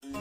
بسم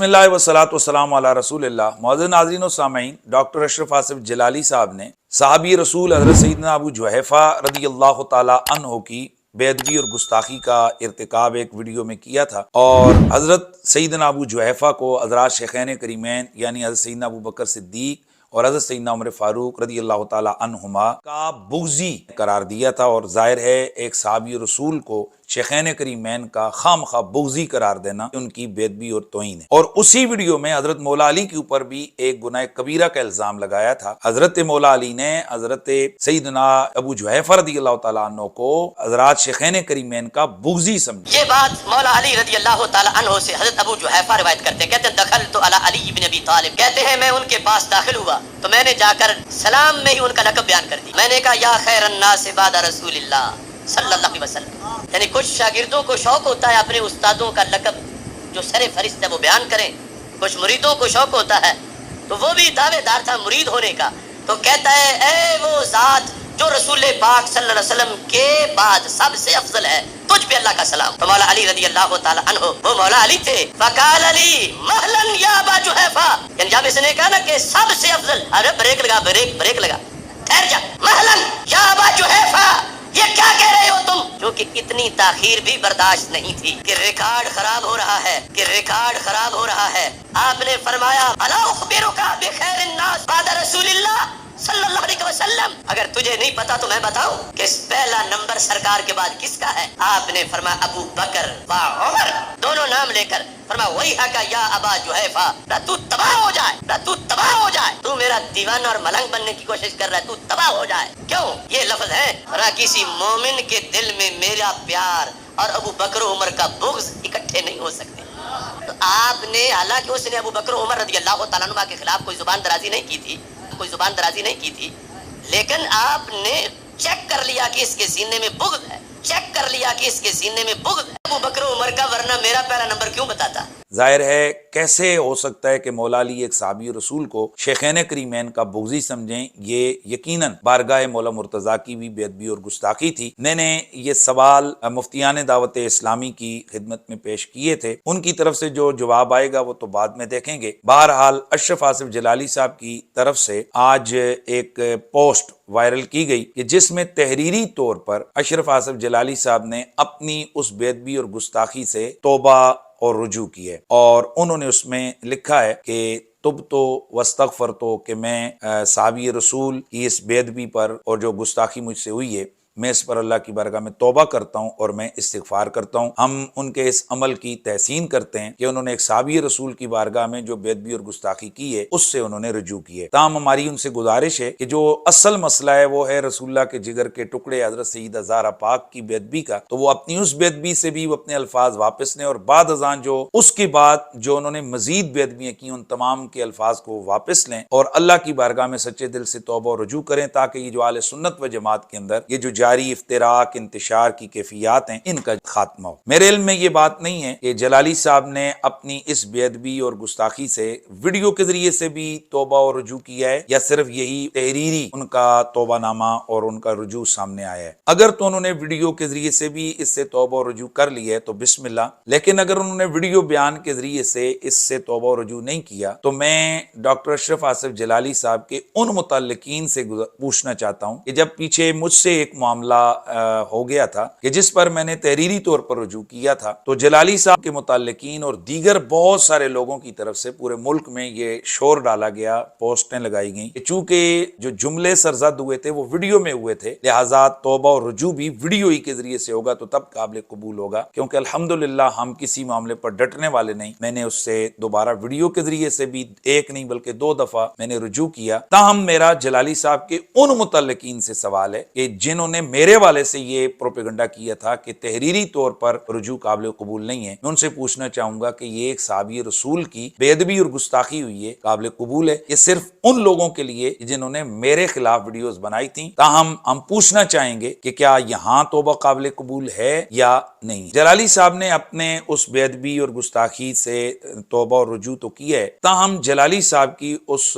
اللہ والصلاۃ والسلام علی رسول اللہ۔ معزز ناظرین و سامعین، ڈاکٹر اشرف آصف جلالی صاحب نے صحابی رسول حضرت سیدنا ابو جحیفہ رضی اللہ تعالی عنہ کی بے ادبی اور گستاخی کا ارتکاب ایک ویڈیو میں کیا تھا، اور حضرت سیدنا ابو جحیفہ کو حضرات شیخین کریمین یعنی حضرت سیدنا ابو بکر صدیق اور حضرت سیدنا عمر فاروق رضی اللہ تعالی عنہما کا بغضی قرار دیا تھا، اور ظاہر ہے ایک صحابی رسول کو شیخین کریمین کا خام خواہ بغضی قرار دینا ان کی بے ادبی اور توہین ہے۔ اور اسی ویڈیو میں حضرت مولا علی کے اوپر بھی ایک گناہ کبیرہ کا الزام لگایا تھا۔ حضرت مولا علی نے حضرت سیدنا ابو جحیفہ رضی اللہ تعالیٰ عنہ کو حضرات شیخین کریمین کا بغضی سمجھا۔ یہ بات مولا علی رضی اللہ تعالی عنہ سے حضرت ابو جحیفہ روایت کرتے ہیں، کہتے ہیں دخلت علی علی بن ابی طالب، کہتے ہیں میں ان کے پاس داخل ہوا تو میں نے جا کر سلام میں ہی ان کا لقب بیان کر دیا۔ میں نے کہا یا خیر الناس بعد رسول اللہ صلی اللہ علیہ وسلم۔ یعنی کچھ شاگردوں کو شوق ہوتا ہے اپنے استادوں کا لقب جو سر فہرست ہے وہ بیان کریں، کچھ مریدوں کو شوق ہوتا ہے، تو وہ بھی دعوے دار تھا مرید ہونے کا، تو کہتا ہے اے وہ ذات جو رسول پاک صلی اللہ علیہ وسلم کے بعد سب سے افضل ہے، تجھ پہ اللہ کا سلام۔ تو مولا علی رضی اللہ تعالی عنہ وہ مولا علی تھے، فقال علی مہلا یا ابا جحیفہ، یعنی جب اس نے کہا نا کہ سب سے افضل، ارے بریک لگا، بریک لگا، ٹھہر جا، مہلا یا ابا جحیفہ، یہ کیا کہہ رہے ہو تم؟ کیونکہ اتنی تاخیر بھی برداشت نہیں تھی کہ ریکارڈ خراب ہو رہا ہے، آپ نے فرمایا الا اخبرک بخیر الناس بعد رسول اللہ صلی اللہ علیہ وسلم، اگر تجھے نہیں پتا تو میں بتاؤں کہ پہلا نمبر سرکار کے بعد کس کا ہے؟ آپ نے فرمایا ابو بکر و عمر، دونوں نام لے کر فرمایا ویحک یا ابا جحیفہ، نہ تو تباہ ہو جائے، تو میرا دیوانہ اور ملنگ بننے کی کوشش کر رہا ہے، تو تباہ ہو جائے۔ کیوں؟ یہ لفظ ہے کسی مومن کے دل میں میرا پیار اور ابو بکر و عمر کا بغض اکٹھے نہیں ہو سکتے۔ تو آپ نے، حالانکہ اس نے ابو بکر و عمر رضی اللہ تعالیٰ عنہ کے خلاف کوئی زبان درازی نہیں کی تھی، لیکن آپ نے چیک کر لیا کہ اس کے سینے میں بغض ہے، ابو بکر و عمر کا، ورنہ میرا پہلا نمبر کیوں بتاتا؟ ظاہر ہے کیسے ہو سکتا ہے کہ مولا علی ایک صحابی رسول کو شیخین کریمین کا بغضی سمجھیں؟ یہ یقیناً بارگاہ مولا مرتضیٰ کی بھی بے ادبی اور گستاخی تھی۔ میں نے یہ سوال مفتیان دعوت اسلامی کی خدمت میں پیش کیے تھے، ان کی طرف سے جو جواب آئے گا وہ تو بعد میں دیکھیں گے۔ بہرحال اشرف آصف جلالی صاحب کی طرف سے آج ایک پوسٹ وائرل کی گئی کہ جس میں تحریری طور پر اشرف آصف جلالی صاحب نے اپنی اس بے ادبی اور گستاخی سے توبہ اور رجوع کی ہے، اور انہوں نے اس میں لکھا ہے کہ تب تو واستغفر تو، کہ میں صحابی رسول کی اس بے ادبی پر اور جو گستاخی مجھ سے ہوئی ہے، میں اس پر اللہ کی بارگاہ میں توبہ کرتا ہوں اور میں استغفار کرتا ہوں۔ ہم ان کے اس عمل کی تحسین کرتے ہیں کہ انہوں نے ایک صحابی رسول کی بارگاہ میں جو بے ادبی اور گستاخی کی ہے اس سے انہوں نے رجوع کی ہے۔ تاہم ہماری ان سے گزارش ہے کہ جو اصل مسئلہ ہے وہ ہے رسول اللہ کے جگر کے ٹکڑے حضرت سیدہ زہرا پاک کی بے ادبی کا، تو وہ اپنی اس بے ادبی سے بھی وہ اپنے الفاظ واپس لیں، اور بعد ازاں جو اس کے بعد جو انہوں نے مزید بے ادبیاں کی ان تمام کے الفاظ کو واپس لیں اور اللہ کی بارگاہ میں سچے دل سے توبہ اور رجوع کریں، تاکہ یہ جو اہل سنت و جماعت کے اندر یہ جو جاری افتراق انتشار کی کیفیات ہیں ان کا خاتمہ ہو۔ میرے علم میں یہ بات نہیں ہے کہ جلالی صاحب نے اپنی اس بے ادبی اور گستاخی سے ویڈیو کے ذریعے سے بھی توبہ اور رجوع کیا ہے، یا صرف یہی تحریری ان کا توبہ نامہ اور ان کا رجوع سامنے آیا ہے۔ اگر تو انہوں نے ویڈیو کے ذریعے سے بھی اس سے توبہ اور رجوع کر لی ہے تو بسم اللہ، لیکن اگر انہوں نے ویڈیو بیان کے ذریعے سے اس سے توبہ اور رجوع نہیں کیا تو میں ڈاکٹر اشرف آصف جلالی صاحب کے ان متعلقین سے پوچھنا چاہتا ہوں کہ جب پیچھے مجھ سے ایک معاملہ ہو گیا تھا کہ جس پر میں نے تحریری طور پر رجوع کیا تھا، تو جلالی صاحب کے متعلقین اور دیگر بہت سارے لوگوں کی طرف سے پورے ملک میں یہ شور ڈالا گیا، پوسٹیں لگائی گئیں کہ چونکہ جو جملے سرزد ہوئے تھے وہ ویڈیو میں ہوئے تھے، لہٰذا توبہ اور رجوع بھی ویڈیو ہی کے ذریعے سے ہوگا تو تب قابل قبول ہوگا، کیونکہ الحمدللہ ہم کسی معاملے پر ڈٹنے والے نہیں۔ میں نے اس سے دوبارہ ویڈیو کے ذریعے سے بھی ایک نہیں بلکہ 2 دفعہ میں نے رجوع کیا۔ تاہم میرا جلالی صاحب کے ان متعلقین سے سوال ہے کہ جنہوں نے میرے والے سے یہ پروپیگنڈا کیا تھا کہ تحریری طور پر رجوع قابل قبول نہیں ہے، میں ان سے پوچھنا چاہوں گا کہ یہ ایک صحابی رسول کی بے ادبی اور گستاخی ہوئی ہے، قابل قبول ہے؟ یہ صرف ان لوگوں کے لیے جنہوں نے میرے خلاف ویڈیوز بنائی تھیں، تاہم ہم پوچھنا چاہیں گے کہ کیا یہاں توبہ قابل قبول ہے یا نہیں؟ جلالی صاحب نے اپنے اس بے ادبی اور گستاخی سے توبہ اور رجوع تو کیا ہے، تاہم جلالی صاحب کی اس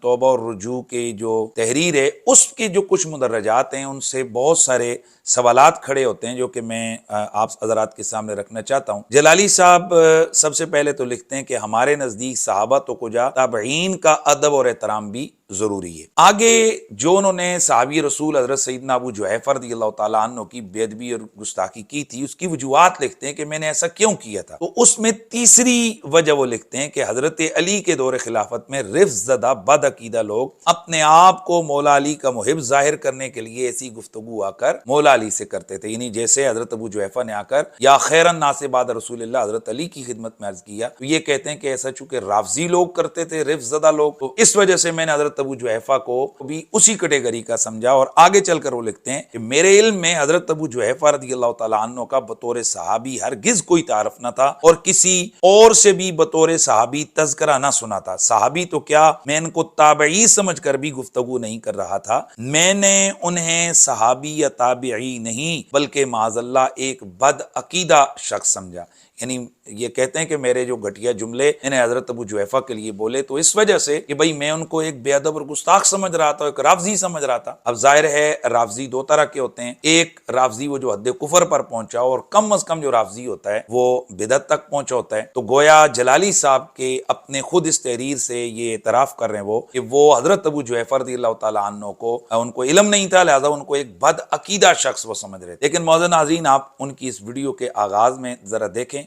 توبہ اور رجوع کی جو تحریر ہے اس کے جو کچھ مدرجات ہیں ان سے بہت سارے سوالات کھڑے ہوتے ہیں جو کہ میں آپ حضرات کے سامنے رکھنا چاہتا ہوں۔ جلالی صاحب سب سے پہلے تو لکھتے ہیں کہ ہمارے نزدیک صحابہ تو کجا تابعین کا ادب اور احترام بھی ضروری ہے۔ آگے جو انہوں نے صحابی رسول حضرت سیدنا ابو جحیفہ رضی اللہ تعالیٰ عنہ کی بے ادبی اور گستاخی کی تھی، اس کی وجوہات لکھتے ہیں کہ میں نے ایسا کیوں کیا تھا، تو اس میں تیسری وجہ وہ لکھتے ہیں کہ حضرت علی کے دور خلافت میں رفض زدہ بد عقیدہ لوگ اپنے آپ کو مولا علی کا محب ظاہر کرنے کے لیے ایسی گفتگو آ کر مولا علی سے کرتے تھے، یعنی جیسے حضرت ابو جحیفہ نے آ کر یا خیر الناس بعد رسول اللہ حضرت علی کی خدمت میں عرض کیا، تو یہ کہتے ہیں کہ ایسا چونکہ رافضی لوگ کرتے تھے، رفض زدہ لوگ، تو اس وجہ سے میں نے حضرت ابو جحیفہ کو بھی اسی کیٹیگری کا سمجھا۔ اور آگے چل کر وہ لکھتے ہیں کہ میرے علم میں حضرت ابو جحیفہ رضی اللہ تعالیٰ عنہ کا بطور صحابی ہرگز کوئی تعارف نہ تھا اور کسی اور سے بھی بطور صحابی تذکرہ نہ سنا تھا۔ صحابی تو کیا، میں ان کو تابعی سمجھ کر بھی گفتگو نہیں کر رہا تھا، میں نے انہیں صحابی یا تابعی نہیں بلکہ معاذ اللہ ایک بد عقیدہ شخص سمجھا۔ یعنی یہ کہتے ہیں کہ میرے جو گھٹیا جملے انہیں حضرت ابو جحیفہ کے لیے بولے تو اس وجہ سے کہ بھئی میں ان کو ایک بے ادب اور گستاخ سمجھ رہا تھا، ایک رافضی سمجھ رہا تھا۔ اب ظاہر ہے رافضی دو طرح کے ہوتے ہیں، ایک رافضی وہ جو حد کفر پر پہنچا اور کم از کم جو رافضی ہوتا ہے وہ بدعت تک پہنچا ہوتا ہے۔ تو گویا جلالی صاحب کے اپنے خود اس تحریر سے یہ اعتراف کر رہے ہیں وہ حضرت ابو جحیفہ رضی اللہ تعالیٰ عنہ کو ان کو علم نہیں تھا، لہذا ان کو ایک بد عقیدہ شخص وہ سمجھ رہے تھے۔ لیکن معزز ناظرین، آپ ان کی اس ویڈیو کے آغاز میں ذرا دیکھیں۔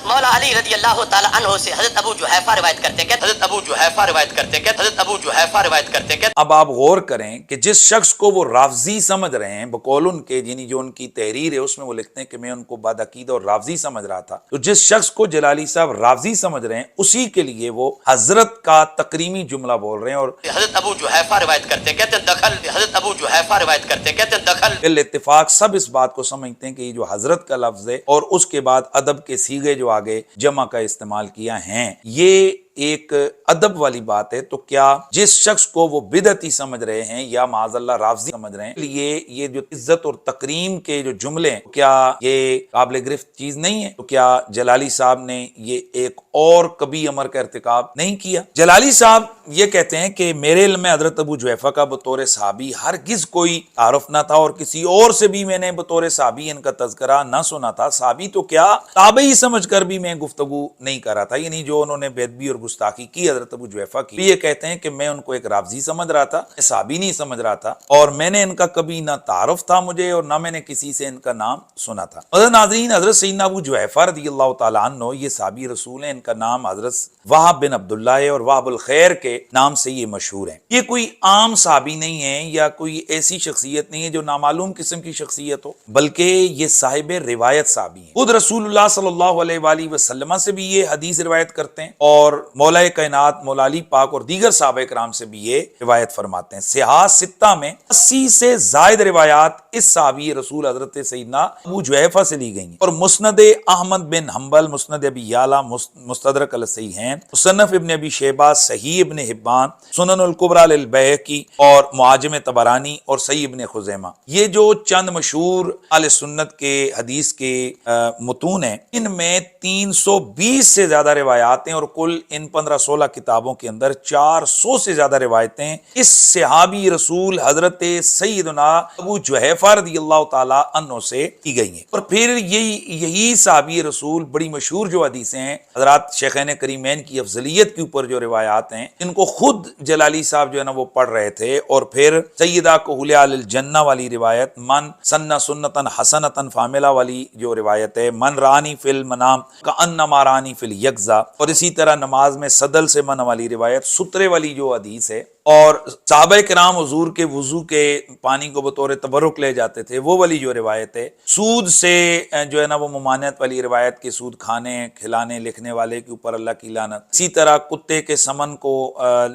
مولا علی رضی اللہ تعالی عنہ سے حضرت ابو جحیفہ روایت کرتے ہیں، حضرت ابو جحیفہ روایت کرتے ہیں، حضرت ابو جحیفہ روایت کرتے ہیں۔ اب آپ غور کریں کہ جس شخص کو وہ رافضی سمجھ رہے ہیں بقول ان کے، یعنی جو ان کی تحریر ہے اس میں وہ لکھتے ہیں کہ میں ان کو بد عقیدہ اور رافضی سمجھ رہا تھا، تو جس شخص کو جلالی صاحب رافضی سمجھ رہے ہیں اسی کے لیے وہ حضرت کا تکریمی جملہ بول رہے ہیں۔ اور حضرت ابو جحیفہ روایت کرتے ہیں، کہتے ہیں دخل، حضرت ابو جحیفہ روایت کرتے ہیں، کہتے ہیں دخل۔ بالاتفاق سب اس بات کو سمجھتے ہیں کہ یہ جو حضرت کا لفظ ہے اور اس کے بعد ادب کے صیغے جو آگے جمع کا استعمال کیا ہیں، یہ ایک ادب والی بات ہے۔ تو کیا جس شخص کو وہ بدعتی سمجھ رہے ہیں یا معاذ اللہ رافضی سمجھ رہے ہیں، لیے یہ جو عزت اور تکریم کے جو جملے ہیں، کیا یہ قابل گرفت چیز نہیں ہے؟ تو کیا جلالی صاحب نے یہ ایک اور کبھی امر کا ارتکاب نہیں کیا؟ جلالی صاحب یہ کہتے ہیں کہ میرے علم میں حضرت ابو جحیفہ کا بطور صحابی ہرگز کوئی تعارف نہ تھا اور کسی اور سے بھی میں نے بطور صحابی ان کا تذکرہ نہ سنا تھا۔ صحابی تو کیا، تابعی سمجھ کر بھی میں گفتگو نہیں کر رہا تھا، یعنی جو انہوں نے بے ادبی اور گستاخی کی حضرت ابو جحیفہ کی، یہ کہتے ہیں کہ میں ان کو ایک رافضی سمجھ رہا تھا، صحابی نہیں سمجھ رہا تھا، اور میں نے ان کا کبھی نہ تعارف تھا مجھے اور نہ میں نے کسی سے ان کا نام سنا تھا۔ حضرت ناظرین، حضرت سیدنا ابو جحیفہ رضی اللہ تعالیٰ عنہ یہ صحابی رسول ہیں، ان کا نام حضرت وہب بن عبداللہ ہے اور وہب الخیر کے نام سے یہ مشہور ہیں۔ یہ کوئی عام صحابی نہیں ہے یا کوئی ایسی شخصیت نہیں ہے جو نامعلوم قسم کی شخصیت ہو، بلکہ یہ صاحب روایت صحابی ہیں۔ خود رسول اللہ صلی اللہ علیہ وآلہ وسلم سے بھی یہ حدیث روایت کرتے ہیں اور مولا کائنات مولا علی پاک اور دیگر صحابہ کرام سے بھی یہ روایت فرماتے ہیں۔ صحاح ستہ میں 80 سے زائد روایات اس صحابی رسول حضرت سیدنا ابو جحیفہ سے لی گئی ہیں، اور مسند احمد بن حنبل، مسند ابی یعلا، مستدرک الصحیحین، مصنف ابن ابی شیبہ، صحیح ابن حبان، سنن الکبریٰ للبیہقی اور معاجم طبرانی اور صحیح ابن خزیمہ، یہ جو چند مشہور اہل سنت کے حدیث کے متون ہیں، ان میں 320 سے زیادہ روایات ہیں اور کل ان 15-16 کتابوں کے اندر 400 سے زیادہ روایتیں اس صحابی رسول حضرت سیدنا ابو جحیفہ رضی اللہ تعالی عنہ سے کی گئی ہیں۔ اور پھر یہی صحابی رسول بڑی مشہور جو حدیثیں ہیں حضرات شیخین کریمین کی افضلیت کے اوپر جو روایات ہیں، ان کو خود جلالی صاحب جو ہے نا وہ پڑھ رہے تھے، اور پھر سیدہ کہلیہ الجنہ والی روایت، من سن سنتن حسنتن فاملہ والی جو روایت ہے، من رانی فی المنام کانما رانی فی الیقظہ، اور اسی طرح نماز میں صدل سے من والی روایت، سترے والی جو حدیث ہے، اور صحابہ کرام حضور کے وضو کے پانی کو بطور تبرک لے جاتے تھے وہ والی جو روایت ہے، سود سے جو ہے نا وہ ممانعت والی روایت کے سود کھانے کھلانے لکھنے والے کے اوپر اللہ کی لعنت، اسی طرح کتے کے سمن کو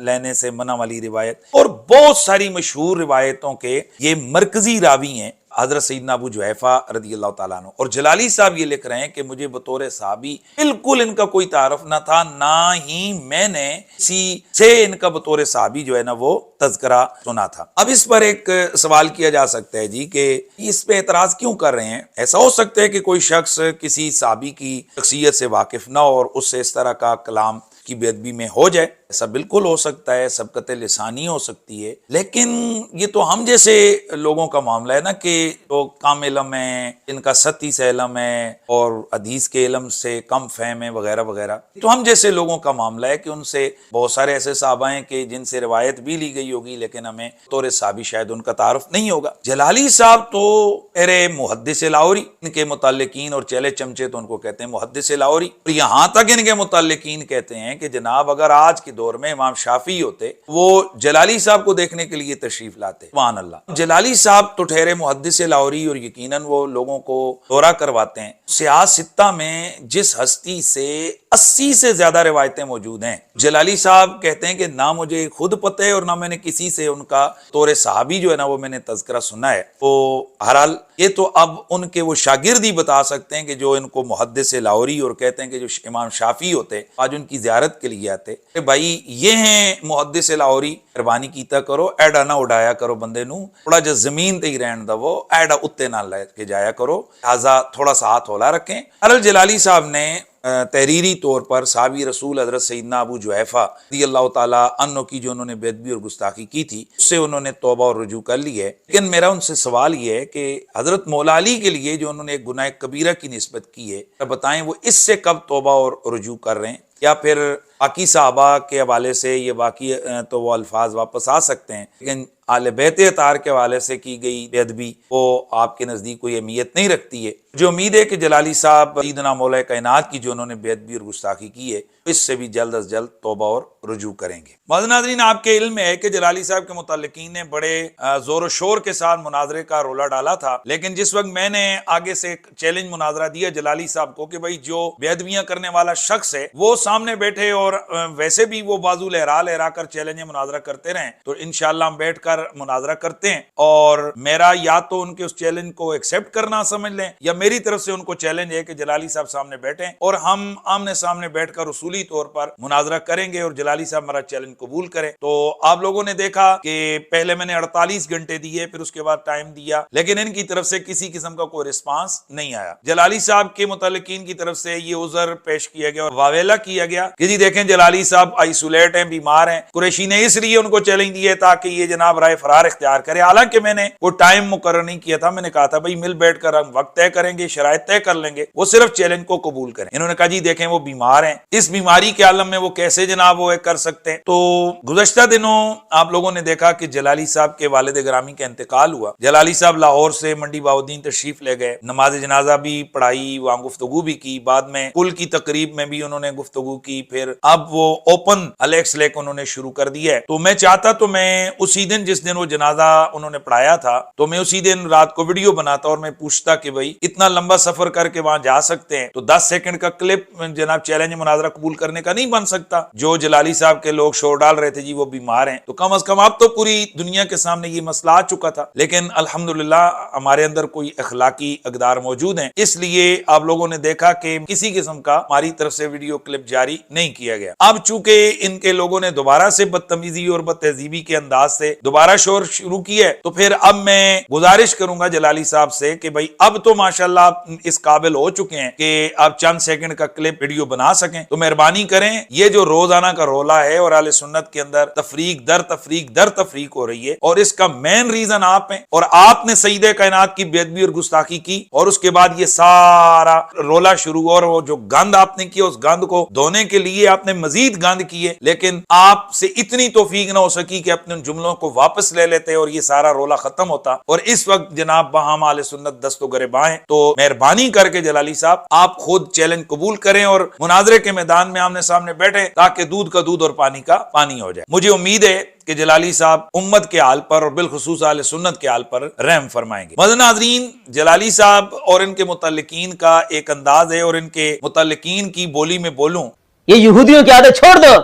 لینے سے منع والی روایت، اور بہت ساری مشہور روایتوں کے یہ مرکزی راوی ہیں حضرت سیدنا ابو جحیفہ رضی اللہ تعالیٰ عنہ، اور جلالی صاحب یہ لکھ رہے ہیں کہ مجھے بطور صحابی بالکل ان کا کوئی تعارف نہ تھا، نہ ہی میں نے کسی سے ان کا بطور صحابی جو ہے نا وہ تذکرہ سنا تھا۔ اب اس پر ایک سوال کیا جا سکتا ہے جی کہ اس پہ اعتراض کیوں کر رہے ہیں؟ ایسا ہو سکتا ہے کہ کوئی شخص کسی صحابی کی شخصیت سے واقف نہ ہو اور اس سے اس طرح کا کلام کی بے ادبی میں ہو جائے، ایسا بالکل ہو سکتا ہے، سبقت لسانی ہو سکتی ہے، لیکن یہ تو ہم جیسے لوگوں کا معاملہ ہے نا کہ تو کم علم ہے، ان کا سطحی سے علم ہے اور حدیث کے علم سے کم فہم ہے وغیرہ وغیرہ، تو ہم جیسے لوگوں کا معاملہ ہے کہ ان سے بہت سارے ایسے صحابہ ہیں کہ جن سے روایت بھی لی گئی ہوگی لیکن ہمیں طور صحابی شاید ان کا تعارف نہیں ہوگا۔ جلالی صاحب تو ارے محدث لاہوری، ان کے متعلقین اور چیلے چمچے تو ان کو کہتے ہیں محدث لاہوری، اور یہاں تک ان کے متعلقین کہتے ہیں کہ جناب اگر آج کے دور میں امام شافعی ہوتے وہ جلالی صاحب کو دیکھنے کے لیے تشریف لاتے۔ سبحان اللہ۔ جلالی صاحب تو ٹھہرے محدث لاہوری اور یقیناً وہ لوگوں کو دورہ کرواتے ہیں۔ سیاہ ستہ میں جس ہستی سے 80 سے زیادہ روایتیں موجود ہیں، جلالی صاحب کہتے ہیں کہ نہ مجھے خود پتہ ہے اور نہ میں نے کسی سے ان کا طور صحابی جو ہے نا وہ میں نے تذکرہ سنا ہے۔ تو بہرحال یہ تو اب ان کے وہ شاگرد ہی بتا سکتے ہیں کہ جو ان کو محدث لاہوری اور کہتے ہیں کہ جو امام شافعی ہوتے آج ان کی زیارت کے لیے آتے کہ بھائی یہ ہیں محدث لاہوری، مہربانی کیتا کرو ایڈا نہ اڑایا کرو بندے نو، تھوڑا جو زمین تے ہی رہن دو، ایڈا اتے نہ لے کے جایا کرو، لہذا تھوڑا سا ہاتھ ہولا رکھیں۔ ارل جلالی صاحب نے تحریری طور پر صحابی رسول حضرت سیدنا ابو جحیفہ رضی اللہ تعالیٰ عنہ کی جو انہوں نے بے ادبی اور گستاخی کی تھی اس سے انہوں نے توبہ اور رجوع کر لی ہے، لیکن میرا ان سے سوال یہ ہے کہ حضرت مولا علی کے لیے جو انہوں نے ایک گناہ کبیرہ کی نسبت کی ہے، بتائیں وہ اس سے کب توبہ اور رجوع کر رہے ہیں، یا پھر باقی صحابہ کے حوالے سے یہ باقی تو وہ الفاظ واپس آ سکتے ہیں، لیکن اہل بیت اطہار کے حوالے سے کی گئی بے ادبی وہ آپ کے نزدیک کوئی اہمیت نہیں رکھتی ہے۔ جو امید ہے کہ جلالی صاحب سیدنا مولا کائنات کی جو انہوں نے بے ادبی اور گستاخی کی ہے اس سے بھی جلد از جلد توبہ اور رجوع کریں گے۔ معزز ناظرین، آپ کے علم میں ہے کہ جلالی صاحب کے متعلقین نے بڑے زور و شور کے ساتھ مناظرے کا رولا ڈالا تھا، لیکن جس وقت میں نے آگے سے ایک چیلنج مناظرہ دیا جلالی صاحب کو کہ بھائی جو بے ادبیاں کرنے والا شخص ہے وہ سامنے بیٹھے اور ویسے بھی وہ بازو لہرا کر چیلنج مناظرہ کرتے رہیں، تو انشاءاللہ ہم بیٹھ کر مناظرہ کرتے ہیں، اور میرا یا تو ان کے اس چیلنج کو ایکسیپٹ کرنا سمجھ لیں یا میری طرف سے ان کو چیلنج ہے کہ جلالی صاحب سامنے بیٹھیں اور ہم آمنے سامنے بیٹھ کر اصولی طور پر مناظرہ کریں گے اور جلالی صاحب ہمارا چیلنج قبول کریں۔ تو آپ لوگوں نے دیکھا کہ پہلے میں نے 48 گھنٹے دیے، پھر اس کے بعد ٹائم دیا، لیکن ان کی طرف سے کسی قسم کا کوئی رسپانس نہیں آیا۔ جلالی صاحب کے متعلقین کی طرف سے یہ عذر پیش کیا گیا اور واویلا کیا گیا کہ جی دیکھیں جلالی صاحب آئسولیٹ ہیں، بیمار ہیں، قریشی نے اس لیے ان کو چیلنج دیے تاکہ یہ جناب رائے فرار اختیار کرے، حالانکہ میں نے وہ ٹائم مقرر نہیں کیا تھا، میں نے کہا تھا بھائی مل بیٹھ کر ہم وقت طے کریں گے، شرائط طے کر لیں گے، وہ صرف چیلنج کو قبول کریں۔ انہوں نے کہا جی دیکھیں وہ بیمار ہیں، اس بیماری کے عالم میں وہ کیسے جناب وہ کر سکتے ہیں۔ تو گزشتہ دنوں آپ لوگوں نے دیکھا کہ جلالی صاحب کے والد گرامی کا انتقال ہوا۔ جلالی صاحب لاہور سے منڈی بہاؤالدین تشریف لے گئے، نماز جنازہ بھی پڑھائی، وہاں گفتگو بھی کی، بعد میں کل کی تقریب میں بھی انہوں نے گفتگو کی، پھر اب وہ اوپن الیکس لیک انہوں نے شروع کر دیا ہے۔ تو میں چاہتا تو میں اسی دن جس دن وہ جنازہ انہوں نے پڑھایا تھا تو میں اسی دن رات کو ویڈیو بناتا اور میں پوچھتا کہ بھائی اتنا لمبا سفر کر کے وہاں جا سکتے ہیں تو 10 سیکنڈ کا کلپ جناب چیلنج مناظرہ قبول کرنے کا نہیں بن سکتا؟ جو جلالی صاحب کے لوگ شور ڈال رہے تھے جی وہ بیمار ہیں، تو کم از کم اب تو پوری دنیا کے سامنے یہ مسئلہ آ چکا تھا، لیکن الحمدللہ ہمارے اندر کوئی اخلاقی اقدار موجود ہیں، اس لیے آپ لوگوں نے دیکھا کہ کسی قسم کا ہماری طرف سے ویڈیو کلپ جاری نہیں کیا گیا۔ اب چونکہ ان کے لوگوں نے دوبارہ سے بدتمیزی اور بدتہذیبی کے انداز سے دوبارہ شور شروع کیا ہے، تو پھر اب میں گزارش کروں گا جلالی صاحب سے کہ بھائی اب تو ماشاءاللہ آپ اس قابل ہو چکے ہیں کہ آپ چند سیکنڈ کا کلپ ویڈیو بنا سکیں، تو مہربانی کریں یہ جو روزانہ کا رولا ہے اور اہل سنت کے اندر تفریق در تفریق ہو رہی ہے اور اس کا مین ریزن آپ ہیں، اور آپ نے سید کائنات کی بے ادبی اور گستاخی کی اور اس کے بعد یہ سارا رولا شروع، اور وہ جو گند آپ نے کیا اس گند کو دھونے کے لیے آپ نے مزید گند کیے، لیکن آپ سے اتنی توفیق نہ ہو سکی کہ اپنے جملوں کو واپس لے لیتے اور یہ سارا رولا ختم ہوتا، اور اس وقت جناب بہام اہل سنت دست و گریباں ہیں۔ تو مہربانی کر کے جلالی صاحب آپ خود چیلنج قبول کریں اور مناظرے کے میدان میں آمنے سامنے بیٹھیں تاکہ دودھ کا دودھ اور پانی کا پانی ہو جائے۔ مجھے امید ہے کہ جلالی صاحب امت کے حال پر اور بالخصوص اہل سنت کے حال پر رحم فرمائیں گے۔ معزز ناظرین، جلالی صاحب اور ان کے متعلقین کا ایک انداز ہے اور ان کے متعلقین کی بولی میں بولوں، یہ یہودیوں کی عادت چھوڑ دو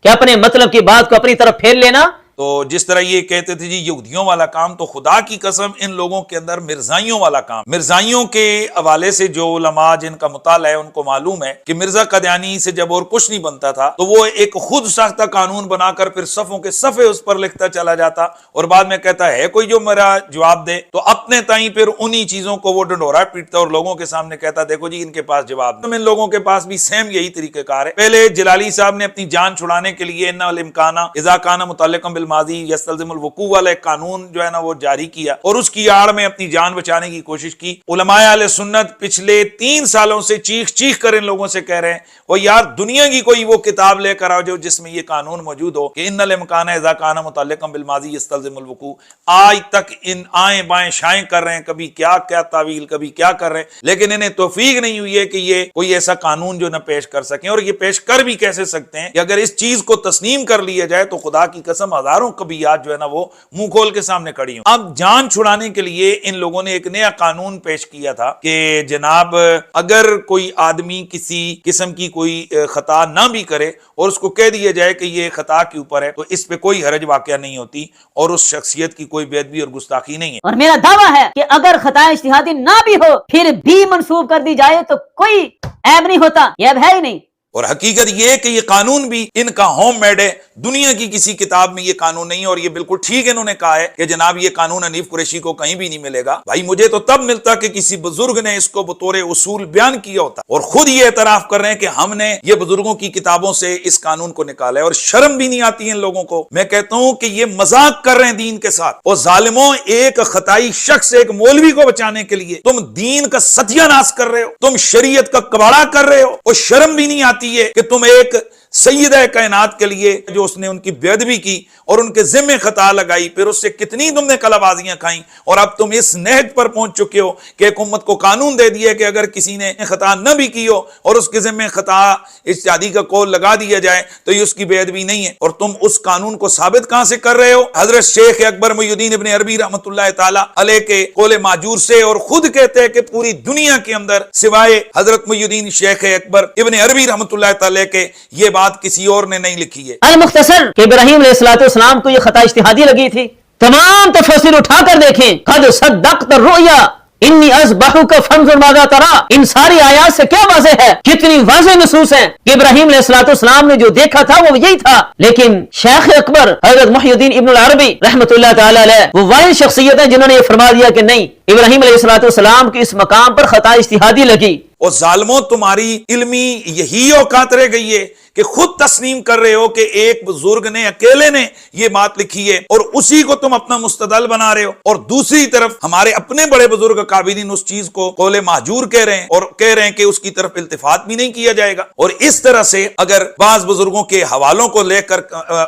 کہ اپنے مطلب کی بات کو اپنی طرف پھیر لینا، تو جس طرح یہ کہتے تھے جی یہودیوں والا کام، تو خدا کی قسم ان لوگوں کے اندر مرزائیوں والا کام، مرزائیوں کے حوالے سے جو علماء جن کا مطالعہ ہے ان کو معلوم ہے کہ مرزا قادیانی سے جب اور کچھ نہیں بنتا تھا تو وہ ایک خود ساختہ قانون بنا کر پھر صفوں کے صفحے اس پر لکھتا چلا جاتا اور بعد میں کہتا ہے کوئی جو میرا جواب دے، تو اپنے تائیں پھر انہی چیزوں کو وہ ڈنڈورا پیٹتا اور لوگوں کے سامنے کہتا دیکھو جی ان کے پاس جواب دے۔ ان لوگوں کے پاس بھی سیم یہی طریقہ کار ہے۔ پہلے جلالی صاحب نے اپنی جان چھڑانے کے لیے ان الامکان اذا کان متعلقا بالماضی یستلزم الوقوع والا ایک قانون جو ہے نا وہ جاری کیا اور اس کی آڑ میں اپنی جان بچانے کی کوشش کی۔ علماء اہل سنت پچھلے 3 سالوں سے چیخ چیخ کر ان لوگوں سے کہہ رہے ہیں وہ یار دنیا کی کوئی وہ کتاب لے کر آؤ جو جس میں یہ قانون موجود ہو کہ ان الامکان اذا کان متعلقا بالماضی یستلزم الوقوع۔ آج تک ان آئیں بائیں شائیں کر رہے ہیں، کبھی کیا کیا تعویل، کبھی کیا کر رہے ہیں، لیکن انہیں توفیق نہیں ہوئی ہے کہ یہ کوئی ایسا قانون جو نہ پیش کر سکیں، اور یہ پیش کر بھی کیسے سکتے ہیں کہ اگر اس چیز کو تسلیم کر لیا جائے تو خدا کی قسم ہزاروں کبیات جو ہے نا وہ منہ کھول کے سامنے کھڑی ہوں۔ اب جان چھڑانے کے لیے ان لوگوں نے ایک نیا قانون پیش کیا تھا کہ جناب اگر کوئی آدمی کسی قسم کی کوئی خطا نہ بھی کرے اور اس کو کہہ دیا جائے کہ یہ خطا کے اوپر ہے تو اس پہ کوئی حرج واقعہ نہیں ہوتی اور اس شخصیت کی کوئی بے ادبی اور گستاخی نہیں ہے۔ اور میرا دعویٰ ہے کہ اگر خطا اجتہادی نہ بھی ہو پھر بھی منسوب کر دی جائے تو کوئی عیب نہیں ہوتا، یہ عیب ہے ہی نہیں۔ اور حقیقت یہ ہے کہ یہ قانون بھی ان کا ہوم میڈ ہے، دنیا کی کسی کتاب میں یہ قانون نہیں ہے، اور یہ بالکل ٹھیک انہوں نے کہا ہے کہ جناب یہ قانون حنیف قریشی کو کہیں بھی نہیں ملے گا۔ بھائی مجھے تو تب ملتا کہ کسی بزرگ نے اس کو بطور اصول بیان کیا ہوتا، اور خود یہ اعتراف کر رہے ہیں کہ ہم نے یہ بزرگوں کی کتابوں سے اس قانون کو نکالا ہے، اور شرم بھی نہیں آتی ان لوگوں کو۔ میں کہتا ہوں کہ یہ مذاق کر رہے ہیں دین کے ساتھ، اور ظالموں ایک خطائی شخص ایک مولوی کو بچانے کے لیے تم دین کا ستیہ ناش کر رہے ہو، تم شریعت کا کباڑہ کر رہے ہو، اور شرم بھی نہیں آتی ہے کہ تم ایک سیدہ کائنات کے لیے جو اس نے ان کی بے ادبی کی اور ان کے ذمے خطا لگائی، پھر اس سے کتنی تم نے کلا بازیاں کھائیں، اور اب تم اس نہج پر پہنچ چکے ہو کہ ایک امت کو قانون دے دیا کہ اگر کسی نے خطا نہ بھی کی ہو اور اس کے ذمے خطا اجتہادی کا قول لگا دیا جائے تو یہ اس کی بے ادبی نہیں ہے۔ اور تم اس قانون کو ثابت کہاں سے کر رہے ہو؟ حضرت شیخ اکبر محی الدین ابن عربی رحمۃ اللہ تعالی علیہ کے قول ماجور سے، اور خود کہتے ہیں کہ پوری دنیا کے اندر سوائے حضرت محی الدین شیخ اکبر ابن عربی رحمۃ اللہ تعالی کے یہ بات کسی اور نے نہیں لکھی ہے۔ المختصر کہ ابراہیم علیہ السلام کو یہ خطا اجتہادی لگی تھی، تمام تفسیر اٹھا کر دیکھیں، قد صدقت الرؤیا انی اذبحک فانظر ماذا تری، ان ساری آیات سے کیا واضح ہے، کتنی واضح نصوص ہیں کہ ابراہیم علیہ السلام نے جو دیکھا تھا وہ یہی تھا۔ لیکن شیخ اکبر حضرت محی الدین ابن العربی رحمۃ اللہ تعالی علیہ وہ واحد شخصیت ہیں جنہوں نے یہ فرما دیا کہ نہیں، ابراہیم علیہ السلام کی اس مقام پر خطا اجتہادی لگی۔ اور ظالموں تمہاری علمی یہی اوقات رہ گئی ہے کہ خود تسلیم کر رہے ہو کہ ایک بزرگ نے اکیلے نے یہ بات لکھی ہے اور اسی کو تم اپنا مستدل بنا رہے ہو، اور دوسری طرف ہمارے اپنے بڑے بزرگ قابلین اس چیز کو قول مہجور کہہ رہے ہیں اور کہہ رہے ہیں کہ اس کی طرف التفات بھی نہیں کیا جائے گا۔ اور اس طرح سے اگر بعض بزرگوں کے حوالوں کو لے کر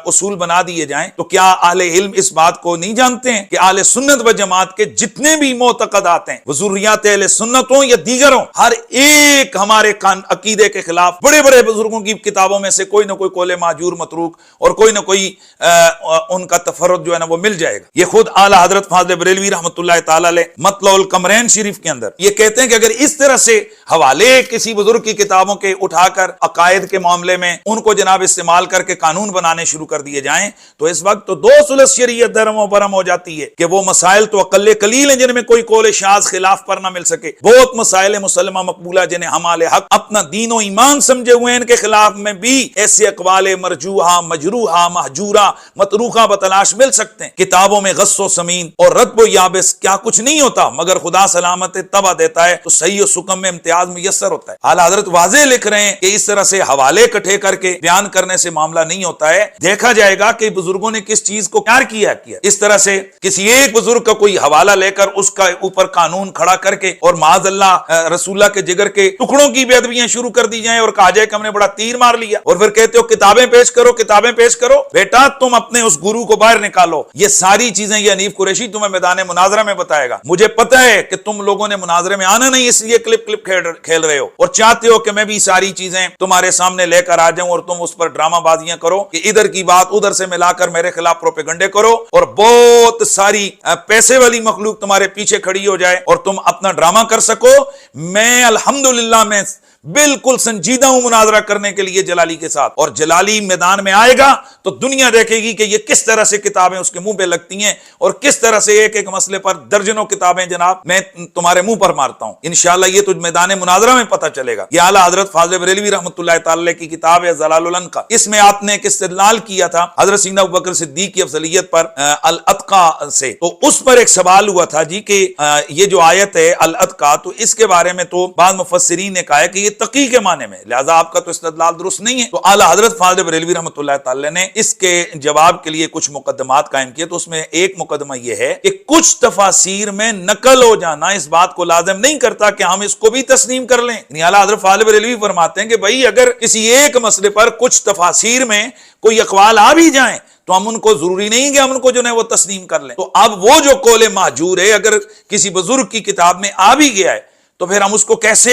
اصول بنا دیے جائیں تو کیا اہل علم اس بات کو نہیں جانتے ہیں کہ اہل سنت و جماعت کے جتنے بھی معتقدات ہیں، وضوریات اہل سنت ہوں یا دیگر ہوں، ہر ایک ہمارے عقیدے کے خلاف بڑے بڑے بزرگوں کی کتابوں میں سے کوئی نہ کوئی قول ماجور متروک اور کوئی نہ کوئی ان کا تفرد جو ہے نا وہ مل جائے گا۔ یہ خود اعلی حضرت فاضل بریلوی رحمۃ اللہ تعالی علیہ مطلع القمرین شریف کے اندر یہ کہتے ہیں کہ اگر اس طرح سے حوالے کسی بزرگ کی کتابوں کے اٹھا کر عقائد کے معاملے میں ان کو جناب استعمال کر کے قانون بنانے شروع کر دیے جائیں تو اس وقت تو 2 ثلث شریعت درم و برم ہو جاتی ہے کہ وہ مسائل تو اقل قلیل ہیں جن میں کوئی قول شاذ خلاف پر نہ مل سکے، بہت مسائل مسلمہ مقبولہ جنہیں ہم اہل حق اپنا دین و ایمان سمجھے ہوئے ہیں ان کے خلاف میں بھی ایسے اقوال مرجوحہ مجروحہ محجورہ متروکہ بتلاش مل سکتے ہیں۔ کتابوں میں غص و سمین اور رطب و یابس کیا کچھ نہیں ہوتا، مگر خدا سلامت تباہ دیتا ہے تو صحیح و سکم میں امتیاز میسر ہوتا ہے۔ اعلیٰ حضرت واضح لکھ رہے ہیں کہ اس طرح سے حوالے اکٹھے کر کے بیان کرنے سے معاملہ نہیں ہوتا ہے، دیکھا جائے گا کہ بزرگوں نے کس چیز کو کیا کیا۔ اس طرح سے کسی ایک بزرگ کا کوئی حوالہ لے کر اس کا اوپر قانون کھڑا کر کے اور معاذ اللہ رسول اللہ کے جگر کے ٹکڑوں کی بے ادبیاں شروع کر دی جائیں اور کہا جائے کہ ہم نے بڑا تیر مار لیا، اور پھر کہتے ہو کتابیں پیش کرو کتابیں پیش کرو۔ بیٹا تم اپنے اس گرو کو باہر نکالو، یہ ساری چیزیں یہ حنیف قریشی تمہیں میدان مناظرہ میں بتائے گا۔ مجھے پتہ ہے کہ تم لوگوں نے مناظرے میں آنا نہیں، اس لیے کلپ کھیل رہے ہو اور چاہتے ہو کہ میں بھی ساری چیزیں تمہارے سامنے لے کر آ جاؤں اور تم اس پر ڈرامہ بازیاں کرو کہ ادھر کی بات ادھر سے ملا کر میرے خلاف پروپیگنڈے کرو، اور بہت ساری پیسے والی مخلوق تمہارے پیچھے کھڑی ہو جائے اور تم اپنا ڈرامہ کر سکو۔ میں الحمدللہ میں بالکل سنجیدہ ہوں مناظرہ کرنے کے لیے جلالی کے ساتھ، اور جلالی میدان میں آئے گا تو دنیا دیکھے گی کہ یہ کس طرح سے کتابیں اس کے منہ پہ لگتی ہیں اور کس طرح سے ایک ایک مسئلے پر درجنوں کتابیں جناب میں تمہارے منہ پر مارتا ہوں۔ انشاءاللہ یہ تو میدان مناظرہ میں پتہ چلے گا۔ یہ اعلیٰ حضرت فاضل بریلوی رحمۃ اللہ تعالی کی کتاب ہے ضلال العنقا، اس میں آپ نے ایک استدلال کیا تھا حضرت سیدنا ابوبکر صدیق کی افضلیت پر الاتقا سے، تو اس پر ایک سوال ہوا تھا جی کہ یہ جو آیت ہے الاتقا، تو اس کے بارے میں تو بعض مفسرین نے کہا ہے کہ یہ تقی کے معنی میں، لہذا آپ کا تو استدلال درست نہیں ہے۔ تو اعلیٰ حضرت فاضل بریلوی رحمۃ اللہ تعالی نے اس کے جواب کے لیے کچھ مقدمات قائم کیے، تو اس میں ایک مقدمہ یہ ہے کہ کچھ تفاسیر میں نقل ہو جانا اس بات کو لازم نہیں کرتا کہ ہم اس کو بھی تسلیم کر لیں۔ یعنی اعلیٰ حضرت فاضل بریلوی فرماتے ہیں کہ بھائی اگر کسی ایک مسئلے پر کچھ تفاسیر میں کوئی اقوال آ بھی جائیں تو ہم ان کو ضروری نہیں کہ ہم ان کو جو ہے وہ تسلیم کر لیں۔ تو اب وہ جو قول مہجور ہے اگر کسی بزرگ کی کتاب میں آ بھی گیا ہے تو پھر ہم اس کو کیسے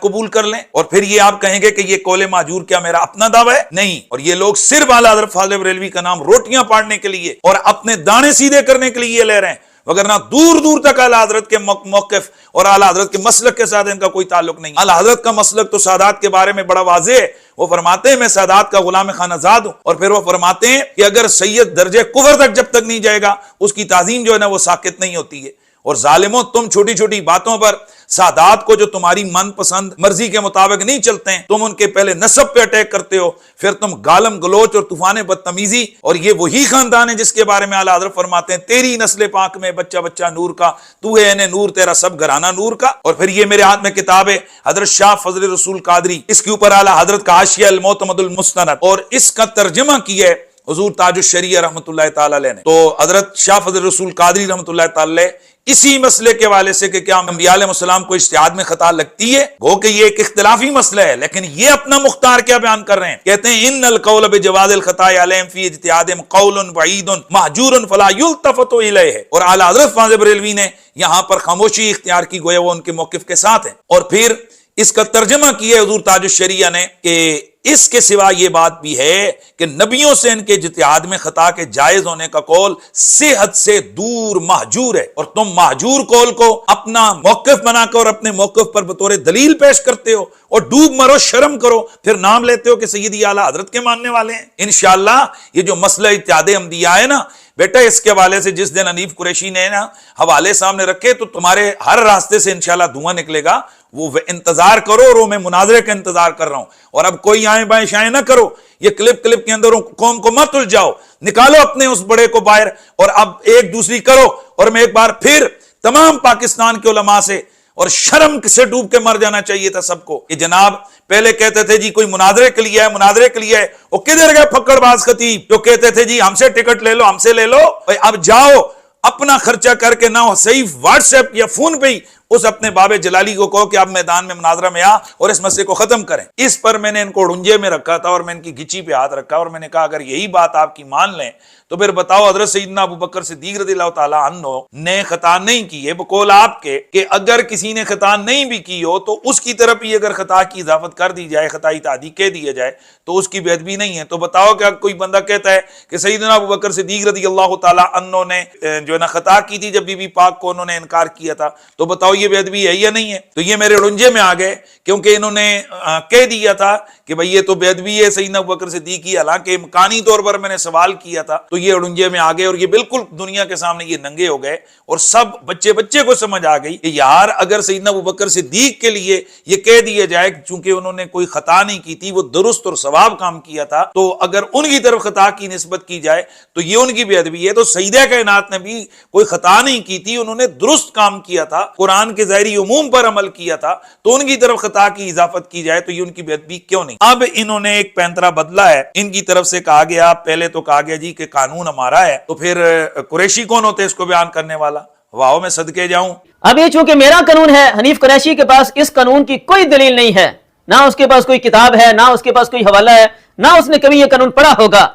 قبول کر لیں؟ اور پھر یہ آپ کہیں گے کہ یہ قول مہجور کیا میرا اپنا دعویٰ ہے؟ نہیں، اور یہ لوگ صرف اعلیٰ حضرت فاضل بریلوی کا نام روٹیاں پاڑنے کے لیے اور اپنے دانے سیدھے کرنے کے لیے لے رہے ہیں، وگرنہ دور دور تک اعلیٰ حضرت کے موقف اور اعلیٰ حضرت کے مسلک کے ساتھ ان کا کوئی تعلق نہیں۔ اعلیٰ حضرت کا مسلک تو سادات کے بارے میں بڑا واضح ہے، وہ فرماتے ہیں میں سادات کا غلام خانہ زاد ہوں، اور پھر وہ فرماتے ہیں کہ اگر سید درجے کفر تک جب تک نہیں جائے گا اس کی تعظیم جو ہے نا وہ ساقط نہیں ہوتی ہے۔ اور ظالموں، تم چھوٹی چھوٹی باتوں پر سادات کو جو تمہاری من پسند مرضی کے مطابق نہیں چلتے ہیں، تم ان کے پہلے نسب پہ اٹیک کرتے ہو، پھر تم گالم گلوچ اور طوفان بدتمیزی، اور یہ وہی خاندان ہے جس کے بارے میں اعلیٰ حضرت فرماتے ہیں تیری نسل پاک میں بچہ بچہ نور کا، تو ہے عین نور، تیرا سب گھرانہ نور کا۔ اور پھر یہ میرے ہاتھ میں کتاب ہے حضرت شاہ فضل رسول قادری، اس کے اوپر اعلیٰ حضرت کا حاشیہ المعتمد المستند، اور اس کا ترجمہ کیا ہے حضور تاج الشریعہ رحمۃ اللہ تعالی علیہ نے۔ تو حضرت شاہ فضل رسول قادری رحمۃ اللہ تعالی علیہ اسی مسئلے کے حوالے سے کہ کیا انبیاء علیہ السلام کو اجتہاد میں خطا لگتی ہے، گو کہ یہ ایک اختلافی مسئلہ ہے، لیکن یہ اپنا مختار کیا بیان کر رہے ہیں، کہتے ہیں ان القول بجواز الخطا علیہم فی اجتہادہم قول بعید مہجور فلا یلتفت الیہ، اور اعلیٰ حضرت فاضل بریلوی نے یہاں پر خاموشی اختیار کی، گویا وہ ان کے موقف کے ساتھ ہیں۔ اور پھر اس کا ترجمہ کیا حضور تاج الشریعہ نے کہ اس کے سوا یہ بات بھی ہے کہ نبیوں سے ان کے اجتہاد میں خطا کے جائز ہونے کا قول صحت سے دور مہجور ہے، اور تم مہجور قول کو اپنا موقف بنا کر اور اپنے موقف پر بطور دلیل پیش کرتے ہو، اور ڈوب مرو، شرم کرو، پھر نام لیتے ہو کہ سیدی اعلیٰ حضرت کے ماننے والے ہیں۔ انشاءاللہ یہ جو مسئلہ اجتہاد انبیاء ہے نا بیٹا، اس کے حوالے سے جس دن حنیف قریشی نے نا حوالے سامنے رکھے تو تمہارے ہر راستے سے انشاءاللہ دھواں نکلے گا، وہ انتظار کرو، اور وہ میں مناظرے کا انتظار کر رہا ہوں۔ اور اب کوئی آئیں بائیں شائیں نہ کرو، یہ کلپ کے اندر قوم کو مت الجھاؤ، نکالو اپنے اس بڑے کو باہر، اور اب ایک دوسری کرو۔ اور میں ایک بار پھر تمام پاکستان کے علماء سے، اور شرم سے ڈوب کے مر جانا چاہیے تھا سب کو، کہ جناب پہلے کہتے تھے جی کوئی مناظرے کے لیے ہے، مناظرے کے لیے ہے، وہ کدھر گئے پھکڑ باز خطیب جو کہتے تھے جی ہم سے ٹکٹ لے لو، ہم سے لے لو۔ اب جاؤ اپنا خرچہ کر کے نہ صحیح واٹس ایپ یا فون پہ ہی اس اپنے باب جلالی کو کہو کہ اب میدان میں مناظرہ میں آ اور اس مسئلے کو ختم کریں۔ اس پر میں نے ان کو ڈنجے میں رکھا تھا اور میں ان کی گچی پہ ہاتھ رکھا، اور میں نے کہا اگر یہی بات آپ کی مان لیں تو پھر بتاؤ حضرت سیدنا ابوبکر صدیق رضی اللہ تعالیٰ عنہ نے خطا نہیں کی ہے، بقول آپ کے کہ اگر کسی نے خطا نہیں بھی کی ہو تو اس کی طرف ہی اگر خطا کی اضافت کر دی جائے، خطائی تعدی کہہ دیا جائے تو اس کی بے ادبی نہیں ہے۔ تو بتاؤ کہ کوئی بندہ کہتا ہے کہ سیدنا ابوبکر صدیق رضی اللہ تعالیٰ عنہ نے جو ہے نا خطا کی تھی جب بی بی پاک کو انہوں نے انکار کیا تھا، تو بتاؤ یہ بے ادبی ہے یا نہیں ہے؟ تو یہ میرے رنجے میں آ گئے، کیونکہ انہوں نے کہہ دیا تھا کہ بھئی یہ تو بے ادبی ہے سیدنا ابوبکر صدیق کی، حالانکہ امکانی طور پر میں نے سوال کیا تھا، تو یہ رنجے میں آ گئے، اور یہ بالکل دنیا کے سامنے یہ ننگے ہو گئے، اور سب بچے کو سمجھ آ گئی کہ یار اگر سیدنا ابوبکر صدیق کے لیے یہ کہہ دیا جائے چونکہ انہوں نے کوئی خطا نہیں کی تھی، وہ درست اور ثواب کام کیا تھا، تو اگر ان کی طرف خطا کی نسبت کی جائے تو یہ ان کی بے ادبی ہے۔ تو سیدہ کائنات نے بھی کوئی خطا نہیں کی تھی، انہوں نے درست کام کیا تھا، قرآن کے ظاہری عموم پر عمل کیا تھا، تو ان کی طرف خطا کی اضافت کی جائے تو یہ ان کی بے ادبی کیوں نہیں؟ اب انہوں نے ایک پینترا بدلا ہے، ان کی طرف سے کہا گیا، پہلے تو کہا گیا جی کہ قانون ہمارا ہے، تو پھر قریشی کون ہوتے اس کو بیان کرنے والا؟ واہ میں صدقے جاؤں۔ اب یہ چونکہ میرا قانون ہے، حنیف قریشی کے پاس اس قانون کی کوئی دلیل نہیں ہے، نہ اس کے پاس کوئی کتاب ہے، نہ اس کے پاس کوئی حوالہ ہے، نہ اس نے کبھی یہ قانون پڑھا ہوگا،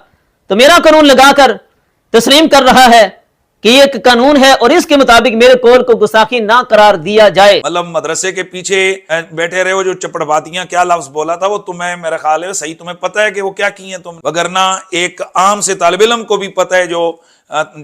تو میرا قانون لگا کر تسلیم کر رہا ہے کہ یہ ایک قانون ہے اور اس کے مطابق میرے قول کو گستاخی نہ قرار دیا جائے۔ مطلب مدرسے کے پیچھے بیٹھے رہے ہو، جو چپڑ باتیاں کیا لفظ بولا تھا وہ تمہیں میرا خیال ہے صحیح تمہیں پتہ ہے کہ وہ کیا کی ہیں تم، وگرنہ ایک عام سے طالب علم کو بھی پتہ ہے جو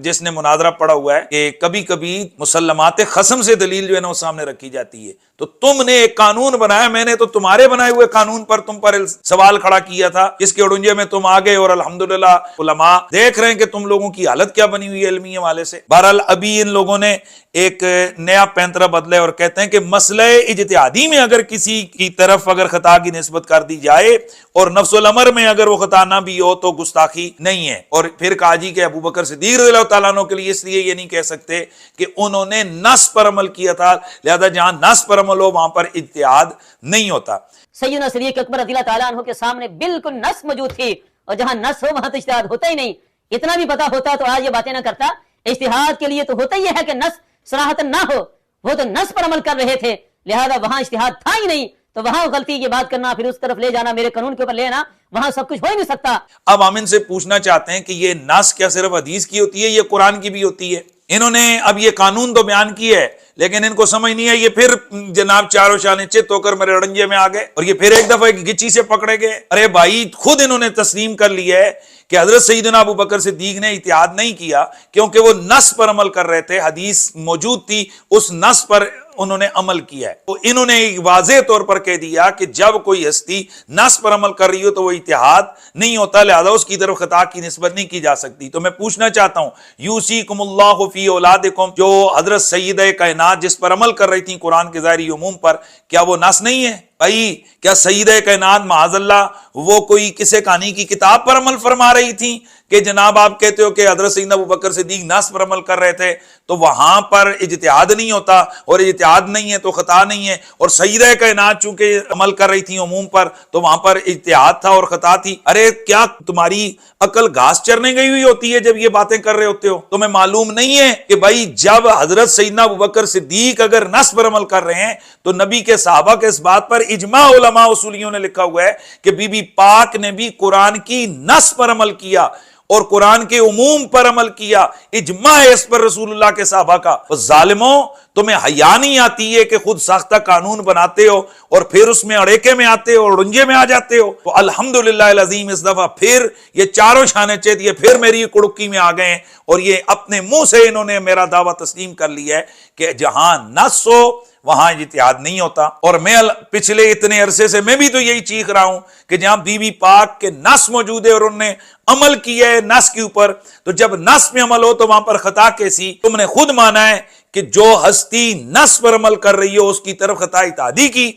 جس نے مناظرہ پڑھا ہوا ہے کہ کبھی کبھی مسلمات قسم سے دلیل جو ہے نا وہ سامنے رکھی جاتی ہے، تو تم نے ایک قانون بنایا، میں نے تو تمہارے بنائے ہوئے قانون پر تم پر سوال کھڑا کیا تھا، جس کے اڑنجے میں تم آ گئے، اور الحمدللہ علماء دیکھ رہے ہیں کہ تم لوگوں کی حالت کیا بنی ہوئی ہے علمی حوالے سے۔ بہرحال ابھی ان لوگوں نے ایک نیا پینترا بدلا اور کہتے ہیں کہ مسئلہ اجتہادی میں اگر کسی کی طرف اگر خطا کی نسبت کر دی جائے اور نفس الامر میں اگر وہ خطا نہ بھی ہو تو گستاخی نہیں ہے۔ اور پھر کہا جی کہ ابو بکر صدیق رضی اللہ تعالیٰ عنہ کے لیے اس لیے یہ نہیں کہہ سکتے کہ انہوں نے نص پر عمل کیا تھا، لہذا جہاں نص پر عمل ہو وہاں پر اجتہاد نہیں ہوتا۔ سیدنا صدیق اکبر رضی اللہ تعالیٰ عنہ کے سامنے بالکل نص موجود تھی، اور جہاں نص ہو وہاں تو اجتہاد ہوتا ہی نہیں۔ اتنا بھی پتا ہوتا تو آج یہ باتیں نہ کرتا۔ اجتہاد کے لیے تو ہوتا ہی ہے کہ نص صراحتاً نہ ہو، وہ تو نص پر عمل کر رہے تھے، لہذا وہاں اجتہاد تھا ہی نہیں، تو وہاں غلطی کی بات کرنا، پھر اس طرف لے جانا، میرے قانون کے اوپر لے آنا، وہاں سب کچھ ہو ہی نہیں سکتا۔ اب ہم ان سے پوچھنا چاہتے ہیں کہ یہ نص کیا صرف حدیث کی ہوتی ہے، یہ قرآن کی بھی ہوتی ہے؟ انہوں نے اب یہ قانون تو بیان کیا ہے لیکن ان کو سمجھ نہیں ہے، یہ پھر جناب چاروں شانے چت ہو کر میرے اڑنجے میں آ گئے اور یہ پھر ایک دفعہ ایک گچی سے پکڑے گئے۔ ارے بھائی، خود انہوں نے تسلیم کر لیا ہے کہ حضرت سیدنا ابو بکر صدیق نے اجتہاد نہیں کیا، کیونکہ وہ نص پر عمل کر رہے تھے، حدیث موجود تھی، اس نص پر انہوں نے عمل کیا ہے۔ تو انہوں نے واضح طور پر کہہ دیا کہ جب کوئی ہستی نص پر عمل کر رہی ہو تو وہ اجتہاد نہیں ہوتا، لہذا اس کی طرف خطا کی نسبت نہیں کی جا سکتی۔ تو میں پوچھنا چاہتا ہوں، یوصیکم اللہ فی اولادکم، جو حضرت سیدہ کائنات جس پر عمل کر رہی تھی قرآن کے ظاہری عموم پر، کیا وہ نص نہیں ہے؟ بھائی کیا سیدہ کائنات معاذ اللہ وہ کوئی کسی کہانی کی کتاب پر عمل فرما رہی تھی کہ جناب آپ کہتے ہو کہ حضرت سیدنا ابو بکر صدیق نص پر عمل کر رہے تھے تو وہاں پر اجتہاد نہیں ہوتا، اور اجتہاد نہیں ہے تو خطا نہیں ہے، اور سیدہ کائنات چونکہ عمل کر رہی تھی عموم پر تو وہاں پر اجتہاد تھا اور خطا تھی؟ ارے کیا تمہاری عقل گھاس چرنے گئی ہوئی ہوتی ہے جب یہ باتیں کر رہے ہوتے ہو؟ تمہیں معلوم نہیں ہے کہ بھائی جب حضرت سیدنا ابو بکر صدیق اگر نص پر عمل کر رہے ہیں تو نبی کے صحابہ کے اس بات پر اجماع علماء اصولیوں نے لکھا ہوا ہے کہ بی بی پاک نے بھی قرآن کی نص پر عمل کیا اور قرآن کے عموم پر عمل کیا، اجماع ہے اس پر رسول اللہ کے صحابہ کا۔ ظالموں، تمہیں حیا نہیں آتی ہے کہ خود ساختہ قانون بناتے ہو اور پھر اس میں اڑیکے میں آتے ہو اور رنجے میں آ جاتے ہو؟ تو الحمدللہ العظیم اس دفعہ پھر یہ چاروں شانے چیت یہ پھر میری کڑکی میں آ گئے ہیں، اور یہ اپنے منہ سے انہوں نے میرا دعویٰ تسلیم کر لیا ہے کہ جہاں نص ہو وہاں اجتہاد نہیں ہوتا۔ اور میں پچھلے اتنے عرصے سے میں بھی تو یہی چیخ رہا ہوں کہ جہاں بی بی پاک کے نص موجود ہے اور انہوں نے عمل کیا ہے نص کے اوپر، تو جب نص میں عمل ہو تو وہاں پر خطا کیسی؟ تم نے خود مانا ہے کہ جو ہستی نص پر عمل کر رہی ہو اس کی طرف خطا اجتہادی کی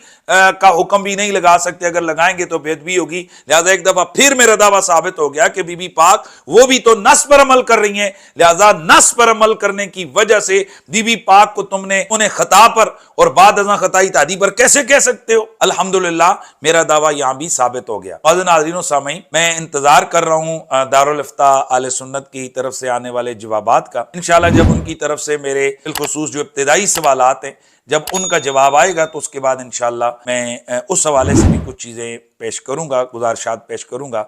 کا حکم بھی نہیں لگا سکتے، اگر لگائیں گے تو بےدبی ہوگی۔ لہذا ایک دفعہ پھر میرا دعویٰ ثابت ہو گیا کہ بی بی پاک وہ بھی تو نص پر عمل کر رہی ہیں، لہذا نص پر عمل کرنے کی وجہ سے بی بی پاک کو تم نے انہیں خطا پر اور بعد ازاں خطا اجتہادی پر کیسے کہہ سکتے ہو؟ الحمدللہ میرا دعویٰ یہاں بھی ثابت ہو گیا۔ معزز ناظرین و سامعین، میں انتظار کر رہا ہوں دارالافتاء اہل سنت کی طرف سے آنے والے جوابات کا۔ انشاءاللہ جب ان کی طرف سے میرے بالخصوص جو ابتدائی سوالات ہیں جب ان کا جواب آئے گا تو اس کے بعد انشاءاللہ میں اس حوالے سے بھی کچھ چیزیں پیش کروں گا، گزارشات پیش کروں گا۔